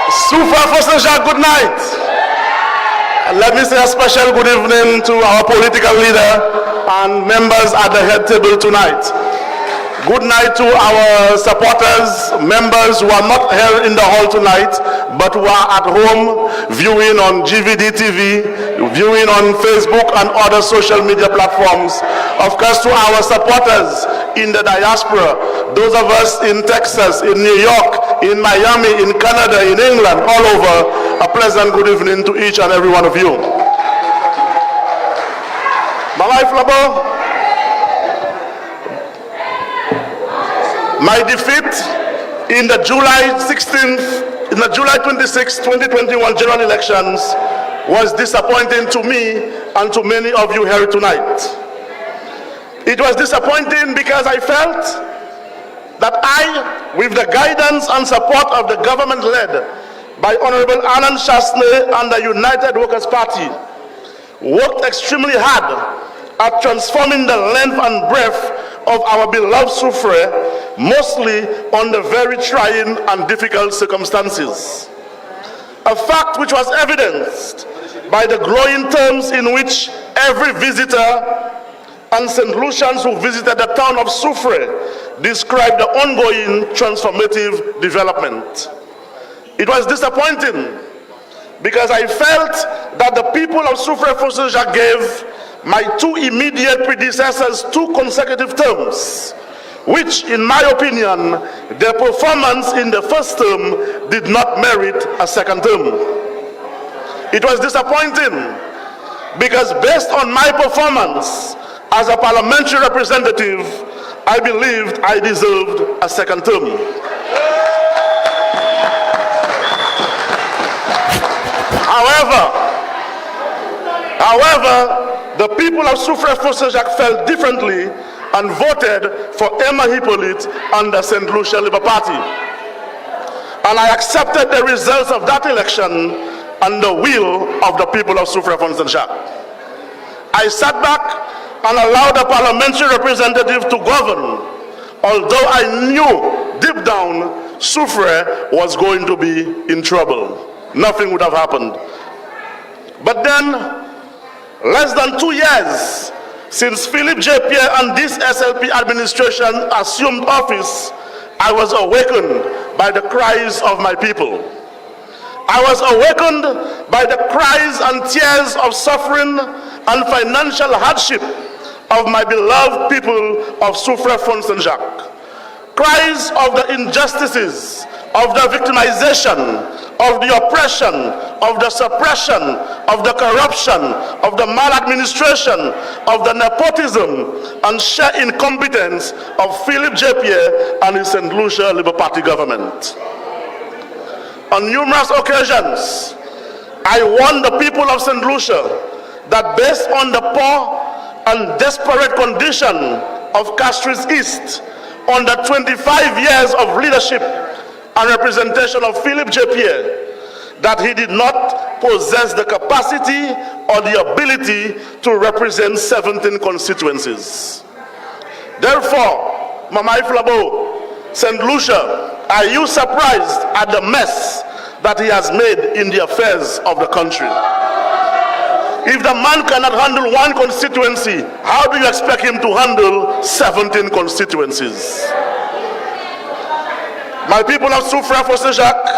Soufriere, Jacques, good night. Let me say a special good evening to our political leader and members at the head table tonight. Good night to our supporters, members who are not here in the hall tonight, but who are at home viewing on GVD TV, viewing on Facebook and other social media platforms. Of course, to our supporters in the diaspora, those of us in Texas, in New York, in Miami, in Canada, in England, all over, a pleasant good evening to each and every one of you. My life, Labo. My defeat in the July 26, 2021 general elections was disappointing to me and to many of you here tonight. It was disappointing because I felt that I, with the guidance and support of the government led by Honorable Alan Chasney and the United Workers' Party, worked extremely hard at transforming the length and breadth of our beloved Soufriere, mostly under very trying and difficult circumstances. A fact which was evidenced by the glowing terms in which every visitor and St. Lucians who visited the town of Soufriere described the ongoing transformative development. It was disappointing because I felt that the people of Soufriere Jacques gave my two immediate predecessors 2 consecutive terms, which, in my opinion, their performance in the first term did not merit a second term. It was disappointing because based on my performance as a parliamentary representative, I believed I deserved a second term. However, the people of Soufriere Jacques felt differently and voted for Emma Hippolyte and the St. Lucia Labour Party. And I accepted the results of that election and the will of the people of Soufriere Jacques. I sat back and allowed the parliamentary representative to govern, although I knew deep down Soufriere was going to be in trouble. Nothing would have happened. But then, less than 2 years since Philippe J. Pierre and this SLP administration assumed office, I was awakened by the cries of my people. I was awakened by the cries and tears of suffering and financial hardship of my beloved people of Soufriere Jacques. Cries of the injustices, of the victimization, of the oppression, of the suppression, of the corruption, of the maladministration, of the nepotism and sheer incompetence of Philippe J. Pierre and his St. Lucia Labour Party government. On numerous occasions, I warned the people of St. Lucia that based on the poor and desperate condition of Castries East, under 25 years of leadership and representation of Philippe J. Pierre, that he did not possess the capacity or the ability to represent 17 constituencies. Therefore, Mamai Flabo, St. Lucia, are you surprised at the mess that he has made in the affairs of the country? If the man cannot handle 1 constituency, how do you expect him to handle 17 constituencies? My people of Soufriere Jacques,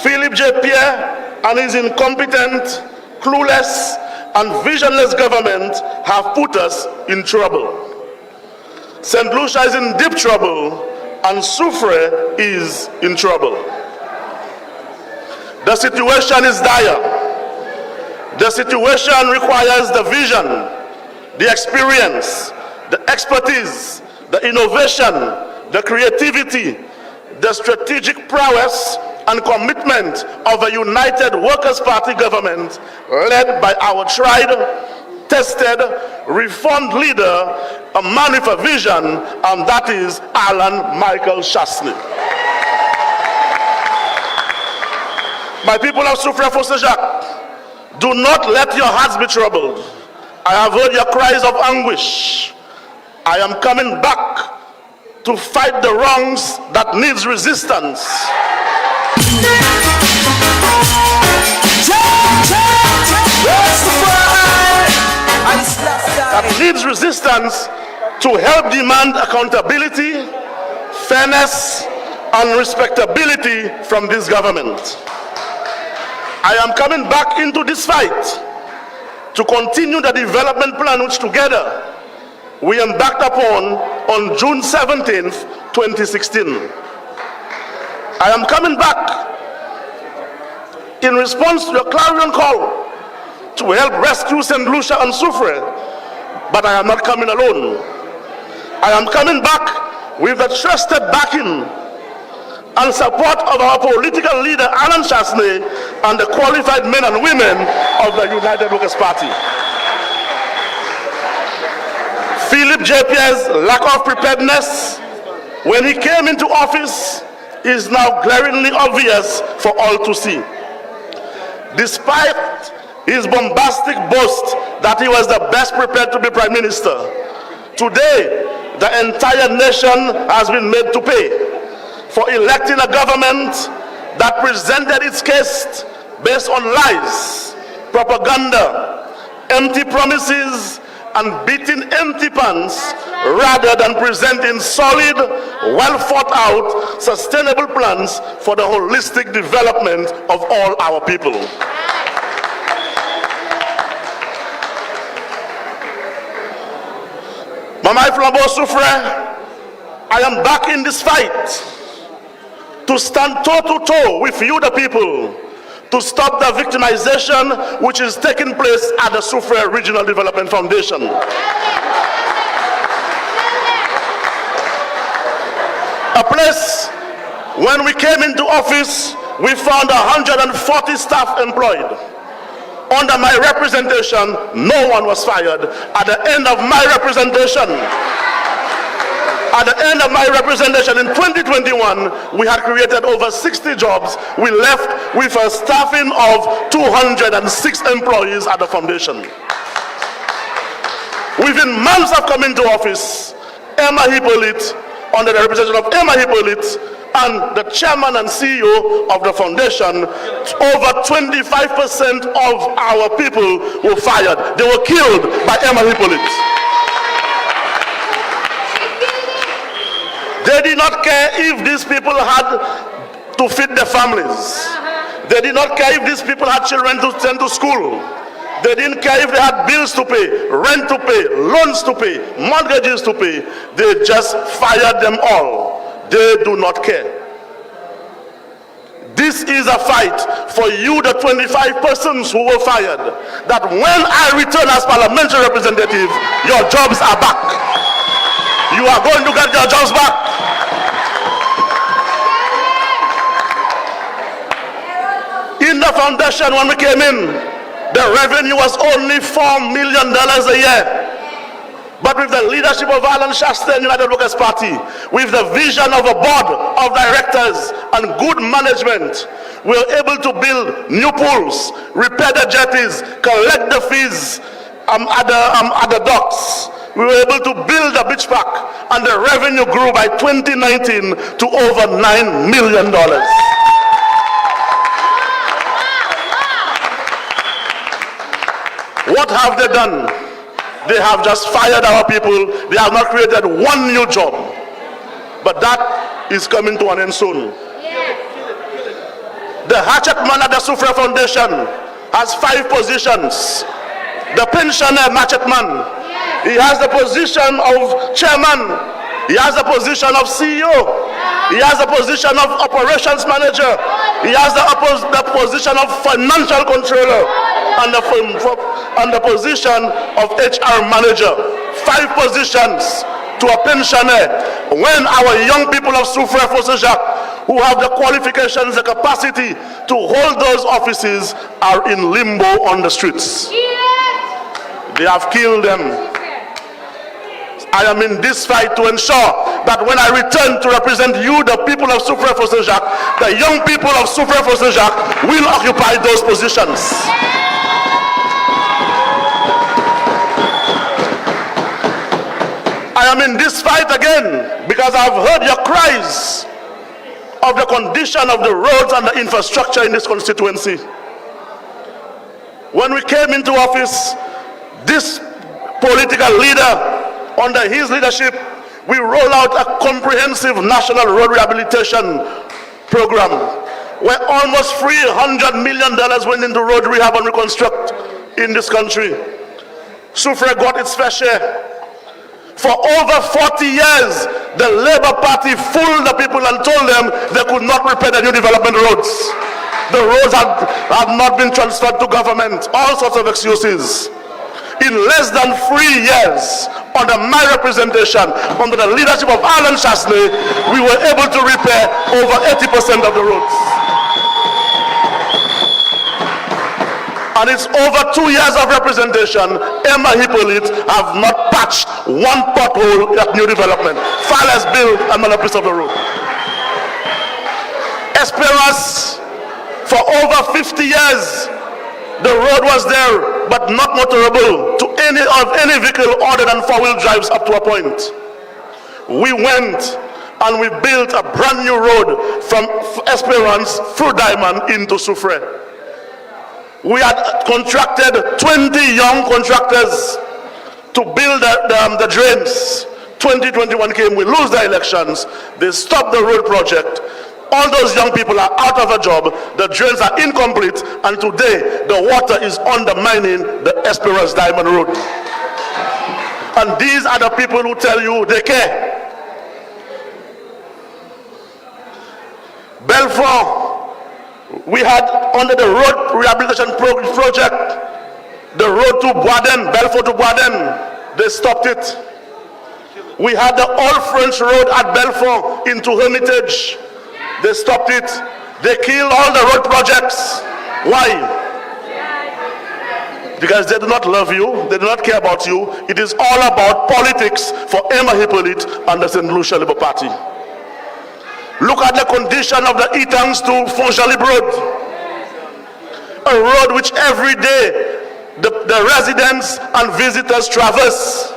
Philippe J. Pierre and his incompetent, clueless and visionless government have put us in trouble. St. Lucia is in deep trouble and Soufriere is in trouble. The situation is dire. The situation requires the vision, the experience, the expertise, the innovation, the creativity, the strategic prowess and commitment of a United Workers' Party government led by our tried, tested, reformed leader, a man with a vision, and that is Alan Michael Chasney. My people of Soufriere Jacques, do not let your hearts be troubled. I have heard your cries of anguish. I am coming back to fight the wrongs that needs resistance. That needs resistance to help demand accountability, fairness, and respectability from this government. I am coming back into this fight to continue the development plan which together we embarked upon on June 17th, 2016. I am coming back in response to a clarion call to help rescue St. Lucia and Soufriere, but I am not coming alone. I am coming back with the trusted backing and support of our political leader, Alan Chasney, and the qualified men and women of the United Workers' Party. Philip Japier's lack of preparedness when he came into office is now glaringly obvious for all to see. Despite his bombastic boast that he was the best prepared to be Prime Minister, today the entire nation has been made to pay for electing a government that presented its case based on lies, propaganda, empty promises, and beating empty pants, rather than presenting solid, well thought out, sustainable plans for the holistic development of all our people. Mama Flambeau Soufriere, I am back in this fight to stand toe-to-toe with you, the people, to stop the victimization which is taking place at the Soufriere Regional Development Foundation. A place, when we came into office, we found 140 staff employed. Under my representation, no one was fired. At the end of my representation, in 2021, we had created over 60 jobs. We left with a staffing of 206 employees at the foundation. Within months of coming to office, Emma Hippolyte, under the representation of Emma Hippolyte, and the chairman and CEO of the foundation, over 25% of our people were fired. They were killed by Emma Hippolyte. They did not care if these people had to feed their families. They did not care if these people had children to send to school. They didn't care if they had bills to pay, rent to pay, loans to pay, mortgages to pay. They just fired them all. They do not care. This is a fight for you, the 25 persons who were fired, that when I return as parliamentary representative, your jobs are back. You are going to get your jobs back. In the foundation, when we came in, the revenue was only $4 million a year. But with the leadership of Alan Chastain, United Workers' Party, with the vision of a board of directors and good management, we were able to build new pools, repair the jetties, collect the fees at the docks. We were able to build a beach park, and the revenue grew by 2019 to over $9 million. What have they done? They have just fired our people. They have not created one new job. But that is coming to an end soon. The hatchetman at the Soufriere Foundation has 5 positions. The pensioner hatchetman, he has the position of chairman. He has the position of CEO. He has the position of operations manager. He has the position of financial controller. And the position of HR manager. 5 positions to a pensioner. When our young people of Soufriere Jacques, who have the qualifications, the capacity to hold those offices, are in limbo on the streets. They have killed them. I am in this fight to ensure that when I return to represent you, the people of Soufriere Jacques, the young people of Soufriere Jacques will occupy those positions. I am in this fight again because I've heard your cries of the condition of the roads and the infrastructure in this constituency. When we came into office, this political leader, under his leadership, we rolled out a comprehensive national road rehabilitation program where almost $300 million went into road rehab and reconstruct in this country. Soufriere got its fair share. For over 40 years, the Labour Party fooled the people and told them they could not repair the new development roads. The roads had not been transferred to government, all sorts of excuses. In less than 3 years, under my representation, under the leadership of Alan Chasney, we were able to repair over 80% of the roads. And it's over 2 years of representation, Emma Hippolyte have not patched one pothole at new development, far less built another piece of the road. Esperance, for over 50 years, the road was there, but not motorable to any vehicle other than four-wheel drives up to a point. We went and we built a brand new road from Esperance through Diamond into Soufriere. We had contracted 20 young contractors to build the drains. 2021 came, we lose the elections, they stopped the road project. All those young people are out of a job, the drains are incomplete, and today the water is undermining the Esperance Diamond Road. And these are the people who tell you they care. Belfort, we had under the road rehabilitation project, the road to Boisden, Belfort to Boisden, they stopped it. We had the Old French Road at Belfort into Hermitage, they stopped it. They killed all the road projects. Why? Because they do not love you, they do not care about you. It is all about politics for Emma Hippolyte and the St. Lucia Labour Party. Look at the condition of the Etangs to Fonjalib Road. A road which every day the residents and visitors traverse.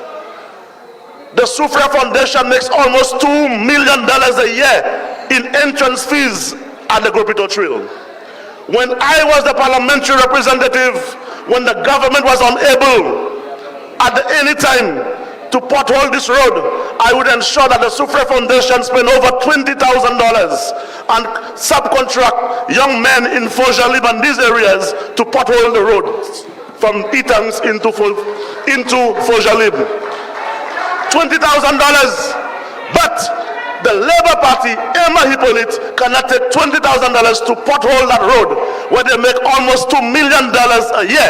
The Soufriere Foundation makes almost $2 million a year in entrance fees at the Gropito Trail. When I was the parliamentary representative, when the government was unable at any time to pothole this road, I would ensure that the Soufriere Foundation spend over $20,000 and subcontract young men in Fonjalib and these areas to pothole the road from Etangs into Fonjalib. $20,000, but the Labour Party, Emma Hippolyte, cannot take $20,000 to pothole that road where they make almost $2 million a year,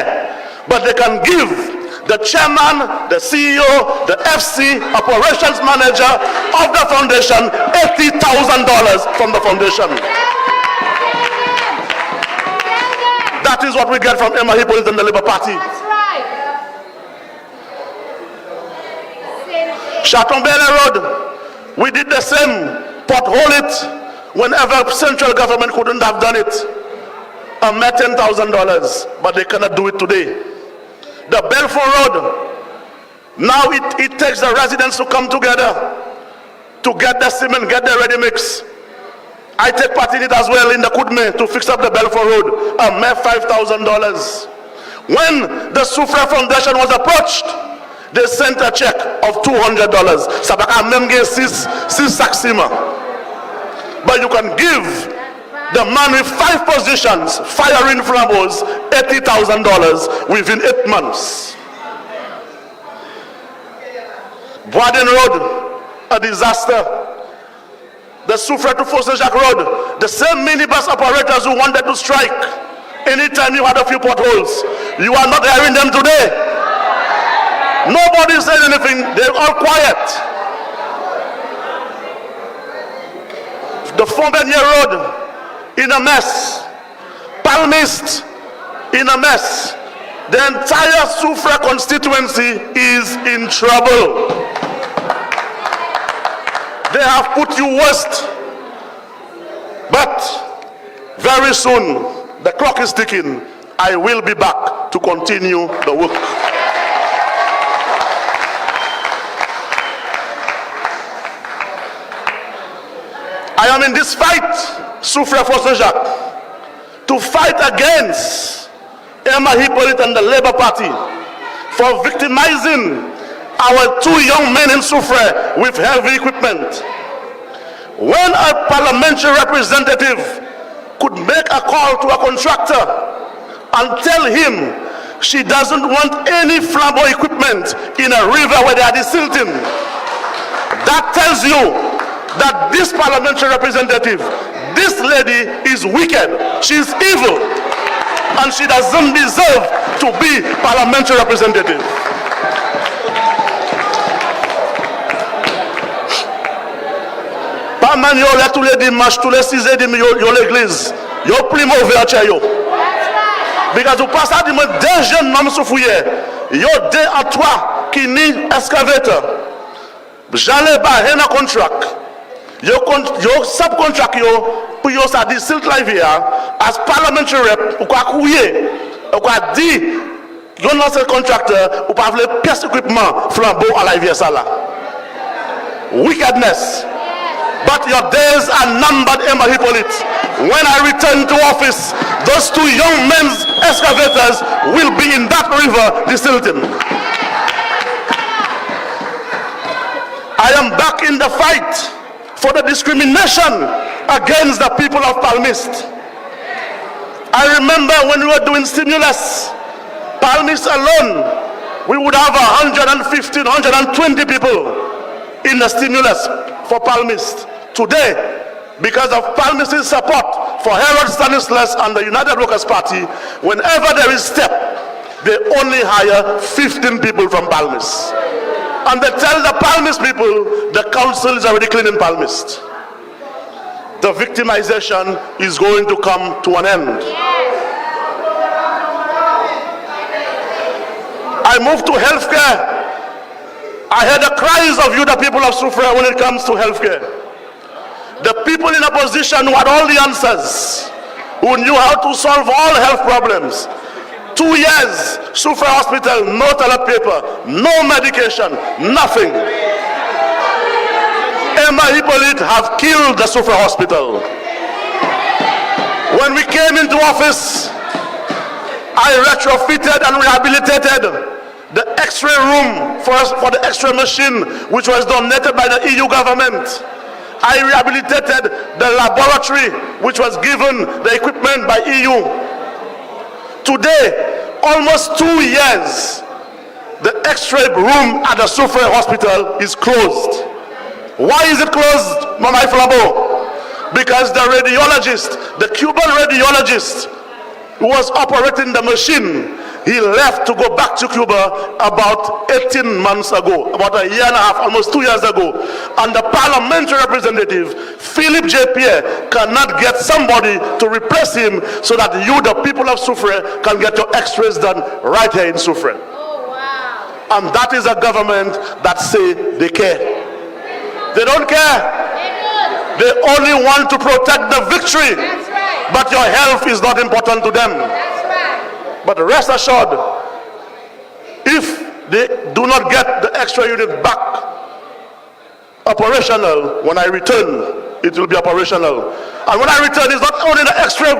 but they can give the chairman, the CEO, the FC, operations manager of the foundation $80,000 from the foundation. That is what we get from Emma Hippolyte and the Labour Party. That's right. Chateaubriand Road, we did the same, pothole it whenever central government couldn't have done it. I met $10,000, but they cannot do it today. The Belfort Road, now it takes the residents to come together to get the cement, get the ready mix. I take part in it as well in the Kudme to fix up the Belfort Road. I met $5,000. When the Soufriere Foundation was approached, they sent a check of $200. Sabaka memge sis saksima. But you can give the man with 5 positions, firing flambeaus, $80,000 within 8 months. Boisden Road, a disaster. The Soufriere to Fosse Jacques Road, the same minibus operators who wanted to strike anytime you had a few potholes. You are not hearing them today. Nobody said anything, they're all quiet. The Fontbenier Road, in a mess. Palmist, in a mess. The entire Soufriere constituency is in trouble. They have put you worst. But very soon, the clock is ticking. I will be back to continue the work. I am am in this fight, Soufriere for Saint-Jacques, to fight against Emma Hippolyte and the Labour Party for victimizing our 2 young men in Soufriere with heavy equipment. When a parliamentary representative could make a call to a contractor and tell him she doesn't want any flambeau equipment in a river where they are desilting, that tells you that this parliamentary representative, this lady is wicked, she's evil, and she doesn't deserve to be parliamentary representative. Pas man yo là tous les dimanches, tous les 6 dimanches yo l'église, yo plus mauvais chez yo. Because you pass out the 2 jeunes membres Soufriere, yo 2 à 3 qui ni excavateur. J'allais pas rien un contract. Yo subcontract yo pour yo ça dit silt live here as parliamentary rep ou quoi couiller ou quoi dit yo non c'est contracteur ou pas vle pièce équipement flambeau à live ça là. Wickedness. But your days are numbered, Emma Hippolyte. When I return to office, those 2 young men's excavators will be in that river desilting. I am back in the fight for the discrimination against the people of Palmist. I remember when we were doing stimulus, Palmist alone, we would have 115, 120 people in the stimulus for Palmist. Today, because of Palmist's support for Herod Stanislas and the United Workers' Party, whenever there is step, they only hire 15 people from Palmist. And they tell the Palmist people the council is already cleaning Palmist. The victimization is going to come to an end. I moved to healthcare. I heard the cries of you, the people of Soufriere, when it comes to healthcare. The people in opposition who had all the answers, who knew how to solve all health problems. 2 years, Soufriere Hospital, no toilet paper, no medication, nothing. Emma Hippolyte have killed the Soufriere Hospital. When we came into office, I retrofitted and rehabilitated the X-ray room for the X-ray machine, which was donated by the EU government. I rehabilitated the laboratory, which was given the equipment by EU. Today, almost 2 years, the X-ray room at the Soufriere Hospital is closed. Why is it closed, Mama Iflabo? Because the radiologist, the Cuban radiologist who was operating the machine, he left to go back to Cuba about 18 months ago, about a year and a half, almost 2 years ago. And the parliamentary representative, Philippe J. Pierre, cannot get somebody to replace him so that you, the people of Soufriere, can get your x-rays done right here in Soufriere. Oh, wow. And that is a government that say they care. They don't care. They only want to protect the victory. That's right. But your health is not important to them. That's right. But rest assured, if they do not get the extra unit back operational, when I return, it will be operational. And when I return, it's not only the extra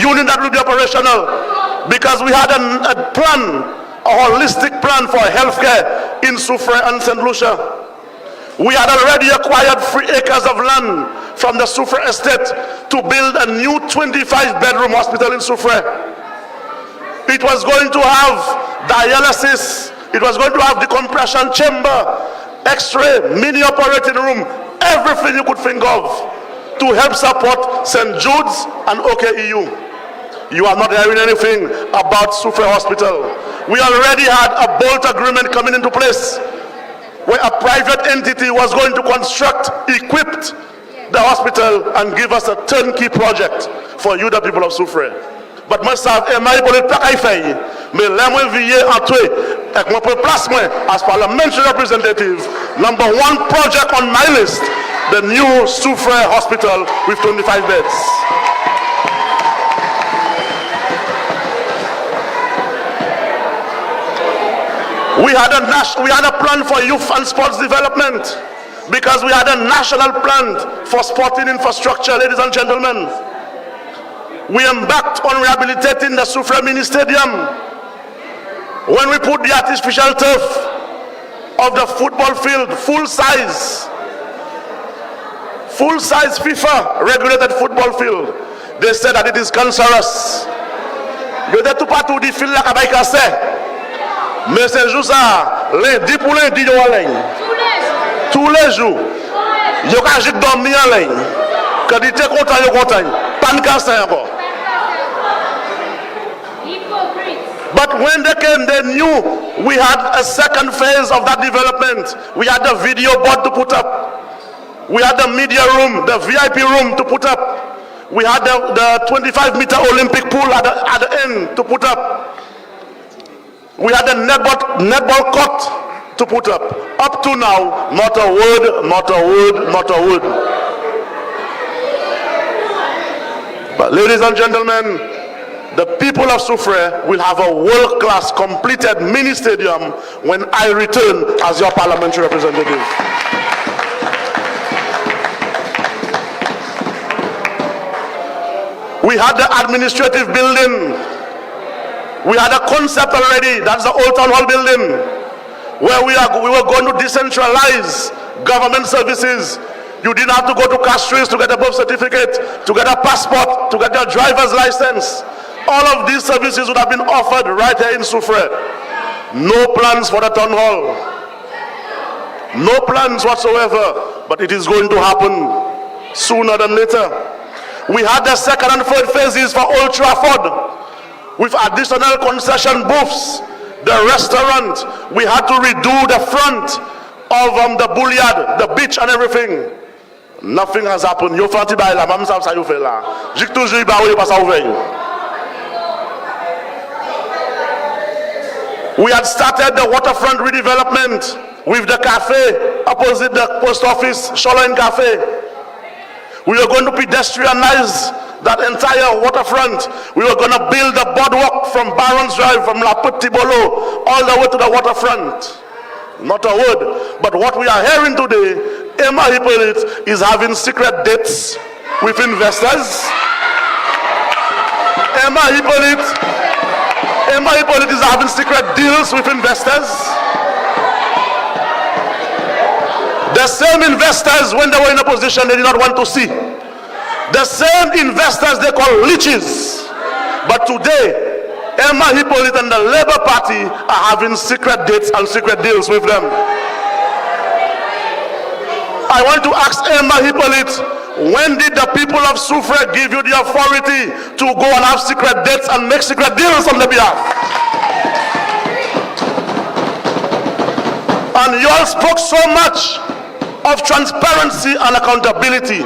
unit that will be operational, because we had a plan, a holistic plan for healthcare in Soufriere and St. Lucia. We had already acquired 3 acres of land from the Soufriere estate to build a new 25-bedroom hospital in Soufriere. It was going to have dialysis, it was going to have decompression chamber, x-ray, mini operating room, everything you could think of to help support St. Jude's and OKEU. You are not hearing anything about Soufriere Hospital. We already had a bolt agreement coming into place where a private entity was going to construct, equip the hospital and give us a turnkey project for you, the people of Soufriere. But moi savent Emma Hippolyte pas qu'à faire, mais là moi vier entrer avec mon placement as parliamentary representative, number 1 project on my list, the new Soufriere Hospital with 25 beds. We had a plan for youth and sports development. because we had a national plan for sporting infrastructure, ladies and gentlemen. We embarked on rehabilitating the Soufriere mini stadium. When we put the artificial turf of the football field, full size FIFA regulated football field, they said that it is cancerous. Yo de tout partout di fil la kabay kase. Mais c'est juste ça, lundi pour lundi yo en ligne. Tous les jours. Yo ka jik dormi en ligne. Quand il était content, yo content. Pas de cancer encore. But when they came, they knew we had a second phase of that development. We had the video board to put up. We had the media room, the VIP room to put up. We had the 25-meter Olympic pool at the end to put up. We had the netball court to put up. Up to now, not a word, not a word, not a word. But ladies and gentlemen, the people of Soufriere will have a world-class completed mini stadium when I return as your parliamentary representative. We had the administrative building. We had a concept already. That's the old town hall building, where we were going to decentralize government services. You didn't have to go to Castries to get a birth certificate, to get a passport, to get your driver's license. All of these services would have been offered right here in Soufriere. No plans for the town hall. No plans whatsoever, but it is going to happen sooner than later. We had the second and third phases for Old Trafford with additional concession booths, the restaurant. We had to redo the front of the Bouliard, the beach and everything. Nothing has happened. You fanti ba la, mam sa you fait là. Jik toujours ba ou pas sa ouvert. We had started the waterfront redevelopment with the cafe opposite the post office, Sholoin Cafe. We were going to pedestrianize that entire waterfront. We were going to build a boardwalk from Barons Drive, from La Petite Bolo, all the way to the waterfront. Not a word. But what we are hearing today, Emma Hippolyte is having secret dates with investors. Emma Hippolyte is having secret deals with investors. The same investors, when they were in a position they did not want to see. The same investors they call leeches. But today, Emma Hippolyte and the Labour Party are having secret dates and secret deals with them. I want to ask Emma Hippolyte, when did the people of Soufriere give you the authority to go and have secret dates and make secret deals on their behalf? And you all spoke so much of transparency and accountability.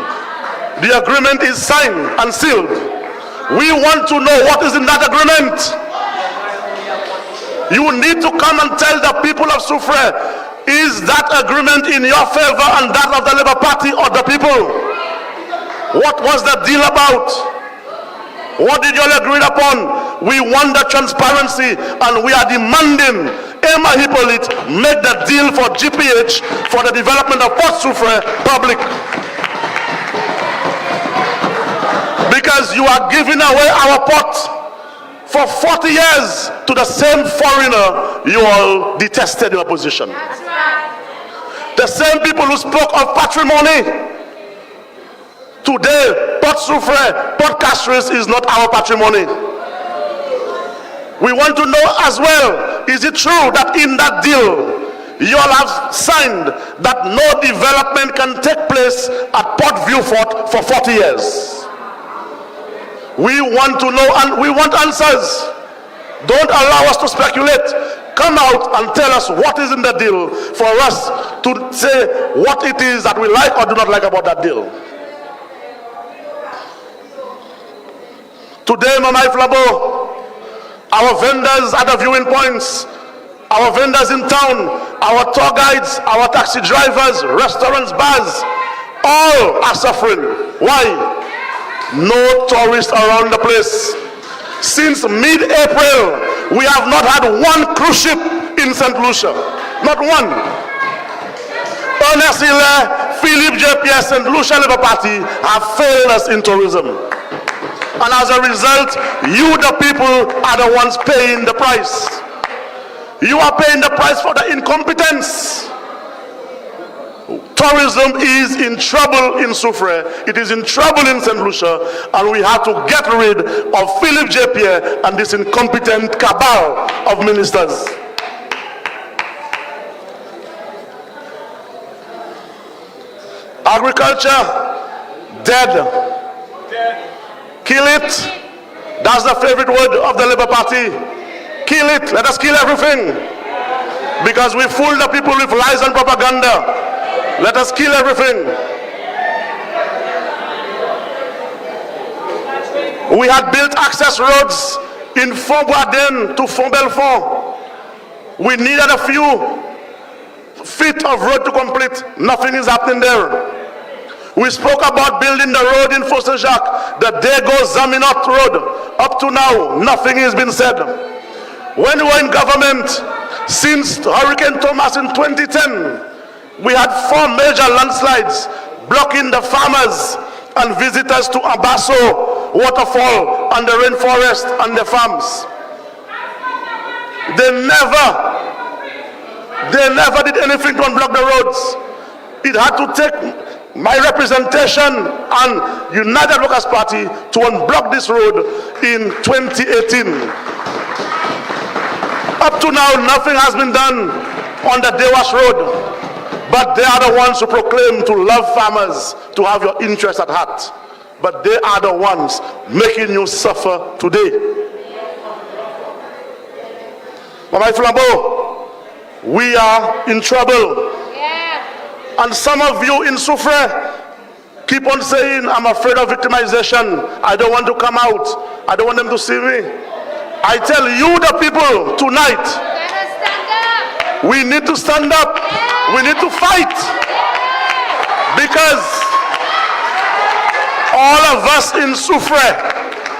The agreement is signed and sealed. We want to know what is in that agreement. You need to come and tell the people of Soufriere, is that agreement in your favor and that of the Labour Party or the people? What was the deal about? What did you all agree upon? We want the transparency and we are demanding Emma Hippolyte make the deal for GPH for the development of Port Soufriere public. Because you are giving away our port for 40 years to the same foreigner you all detested in opposition. That's right. The same people who spoke of patrimony. Today, Port Soufriere, Port Castries is not our patrimony. We want to know as well, is it true that in that deal, you all have signed that no development can take place at Port Vieux-Fort for 40 years? We want to know and we want answers. Don't allow us to speculate. Come out and tell us what is in the deal for us to say what it is that we like or do not like about that deal. Today, Mama Iflabo, our vendors at the viewing points, our vendors in town, our tour guides, our taxi drivers, restaurants, bars, all are suffering. Why? No tourists around the place. Since mid-April, we have not had one cruise ship in St. Lucia. Not one. Ernest Hilaire, Philippe JPS, and Lucia Labour Party have failed us in tourism. And as a result, you, the people, are the ones paying the price. You are paying the price for the incompetence. Tourism is in trouble in Soufriere. It is in trouble in St. Lucia, and we have to get rid of Philippe JPS and this incompetent cabal of ministers. Agriculture, dead. Kill it. That's the favorite word of the Labour Party. Kill it. Let us kill everything. Because we fool the people with lies and propaganda. Let us kill everything. We had built access roads in Font-Boisden to Font-Belfort. We needed a few feet of road to complete. Nothing is happening there. We spoke about building the road in Jacques, the Dego-Zaminot road. Up to now, nothing has been said. When we were in government, since Hurricane Thomas in 2010, we had 4 major landslides blocking the farmers and visitors to Abasso waterfall and the rainforest and the farms. They never did anything to unblock the roads. It had to take my representation and United Workers' Party to unblock this road in 2018. Up to now, nothing has been done on the Dewas Road. But they are the ones who proclaim to love farmers, to have your interests at heart. But they are the ones making you suffer today. Mama Flambeau, we are in trouble. Yeah. And some of you in Soufriere keep on saying, I'm afraid of victimization. I don't want to come out. I don't want them to see me. I tell you, the people, tonight, we need to stand up. We need to fight. Because all of us in Soufriere,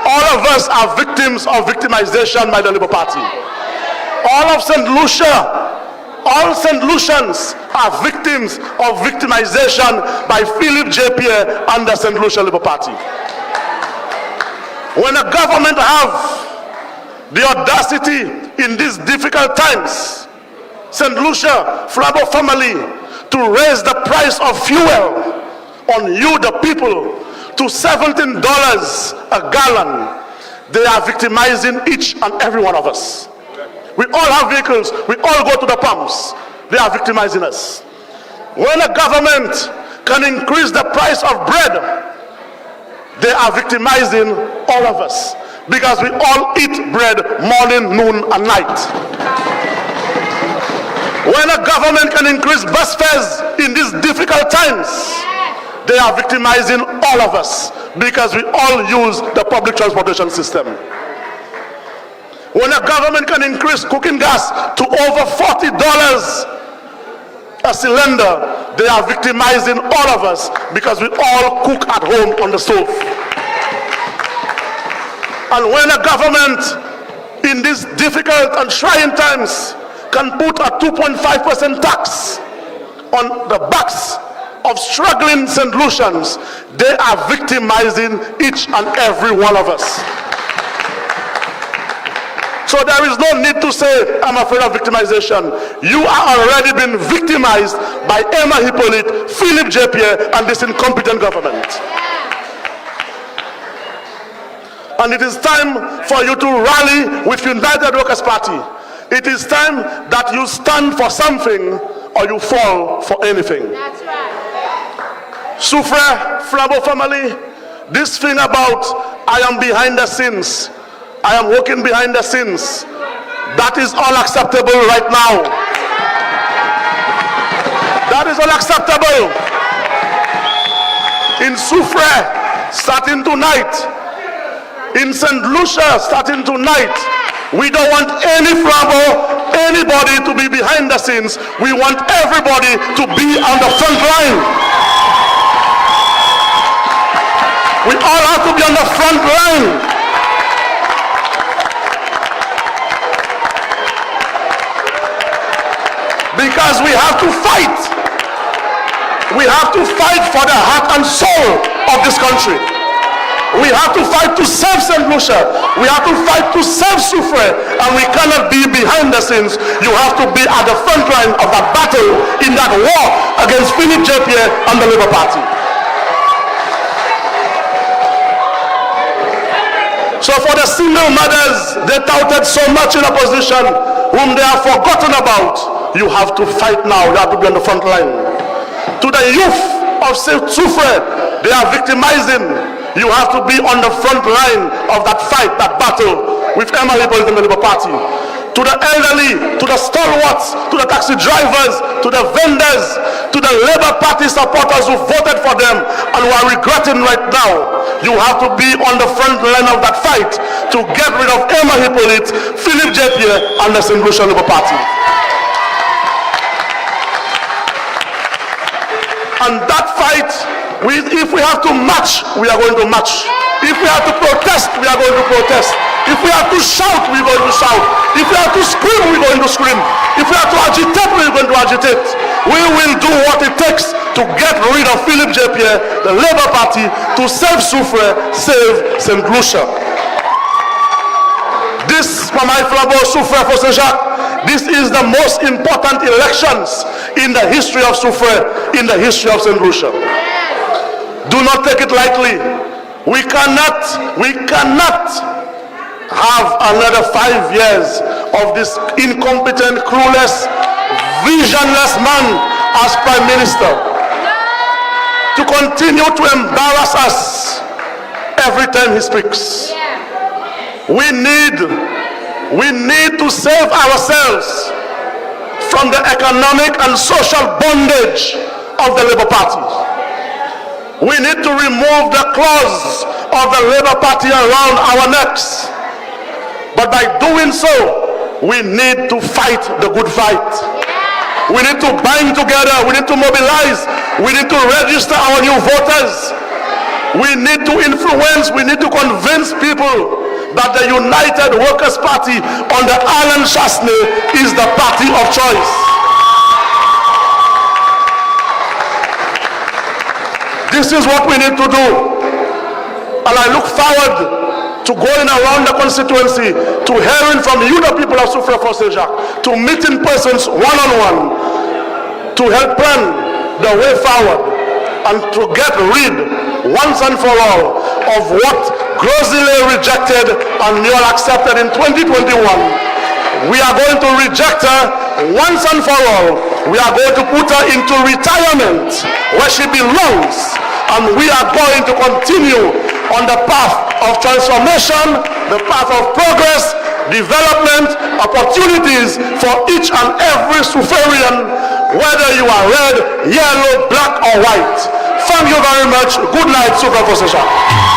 all of us are victims of victimization by the Labour Party. All of St. Lucia, all St. Lucians are victims of victimization by Philippe JPS and the St. Lucia Labour Party. When a government have the audacity in these difficult times, St. Lucia, Flambeau family, to raise the price of fuel on you, the people, to $17 a gallon, they are victimizing each and every one of us. We all have vehicles, we all go to the pumps. They are victimizing us. When a government can increase the price of bread, they are victimizing all of us. Because we all eat bread morning, noon, and night. When a government can increase bus fares in these difficult times, they are victimizing all of us because we all use the public transportation system. When a government can increase cooking gas to over $40 a cylinder, they are victimizing all of us because we all cook at home on the stove. And when a government in these difficult and trying times can put a 2.5% tax on the backs of struggling St. Lucians, they are victimizing each and every one of us. So there is no need to say, I'm afraid of victimization. You are already been victimized by Emma Hippolyte, Philippe JPS, and this incompetent government. And it is time for you to rally with United Workers' Party. It is time that you stand for something or you fall for anything. That's right. Soufriere, Flambeau family, this thing about I am behind the scenes, I am working behind the scenes, that is unacceptable right now. That is unacceptable. In Soufriere, starting tonight, in St. Lucia, starting tonight, we don't want any Flambeau, anybody to be behind the scenes. We want everybody to be on the front line. We all have to be on the front line. Because we have to fight. We have to fight for the heart and soul of this country. We have to fight to save St. Lucia. We have to fight to save Soufriere. And we cannot be behind the scenes. You have to be at the front line of that battle in that war against Philippe Jepier and the Labour Party. So for the single mothers they touted so much in opposition, whom they have forgotten about, you have to fight now. You have to be on the front line. To the youth of Soufriere, they are victimizing. You have to be on the front line of that fight, that battle with Emma Hippolyte and the Labour Party. To the elderly, to the stalwarts, to the taxi drivers, to the vendors, to the Labour Party supporters who voted for them and who are regretting right now, you have to be on the front line of that fight to get rid of Emma Hippolyte, Philippe Jepier and the St. Lucia Labour Party. And that fight, if we have to march, we are going to march. If we have to protest, we are going to protest. If we have to shout, we are going to shout. If we have to scream, we are going to scream. If we have to agitate, we are going to agitate. We will do what it takes to get rid of Philippe Jepier, the Labour Party, to save Soufriere, save St. Lucia. This, for my flambeau, Soufriere for Jacques, this is the most important elections in the history of Soufriere, in the history of St. Lucia. Do not take it lightly. We cannot have another 5 years of this incompetent, clueless, visionless man as Prime Minister to continue to embarrass us every time he speaks. We need to save ourselves from the economic and social bondage of the Labour Party. We need to remove the claws of the Labour Party around our necks. But by doing so, we need to fight the good fight. We need to bind together. We need to mobilize. We need to register our new voters. We need to influence. We need to convince people that the United Workers' Party under Alan Chasney is the party of choice. This is what we need to do. And I look forward to going around the constituency, to hearing from you, the people of Soufriere for Jacques, to meeting persons one-on-one, to help plan the way forward, and to get rid, once and for all, of what grossly rejected and Newell accepted in 2021. We are going to reject her once and for all. We are going to put her into retirement where she belongs, and we are going to continue on the path of transformation, the path of progress, development, opportunities for each and every Soufrierian, whether you are red, yellow, black or white. Thank you very much. Good night, Soufriere for Jacques.